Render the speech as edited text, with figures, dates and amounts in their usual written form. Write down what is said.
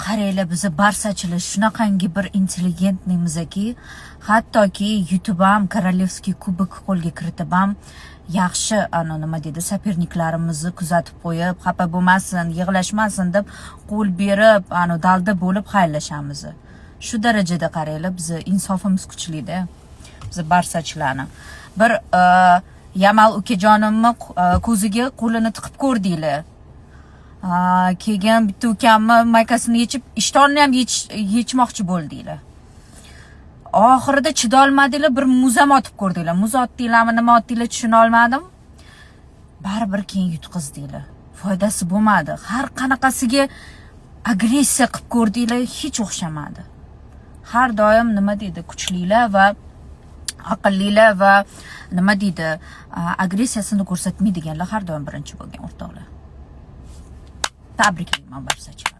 qaranglar, bizni barsachilar shunaqangi bir intelligentnimizki, hattoki YouTube ham Korolevskiy kubok qo'lga kiritib ham yaxshi nima deydi, soperniklarimizni kuzatib qo'yib, xafa bo'lmasin, yig'lashmasin deb qo'l berib, dalda bo'lib xayrlashamiz. Shu darajada qaranglar, bizni insofimiz kuchli-da. Biz barsachilarni. Bir Yamal ukajonimni ko'ziga qo'lini tiqib ko'rdinglar. Keyin bitta ukamni maykasini yechib, ishtonni ham yechmoqchi bo'ldinglar. Oxirida chidolmadinglar, bir muzam otib ko'rdinglar. Muz otdinglarmi, nima otdinglar tushuna olmadim. Baribir keyin yutqizdinglar. Foydasi bo'lmadi. Har qanaqasiga agressiya qilib ko'rdinglar, hech o'xshamadi. Har doim nima deydi, kuchlilar va aqllilar va nima deydi, agressiyasini ko'rsatmaydiganlar har doim birinchi bo'lgan o'rtoqlar. Tabriklayman barsachilar.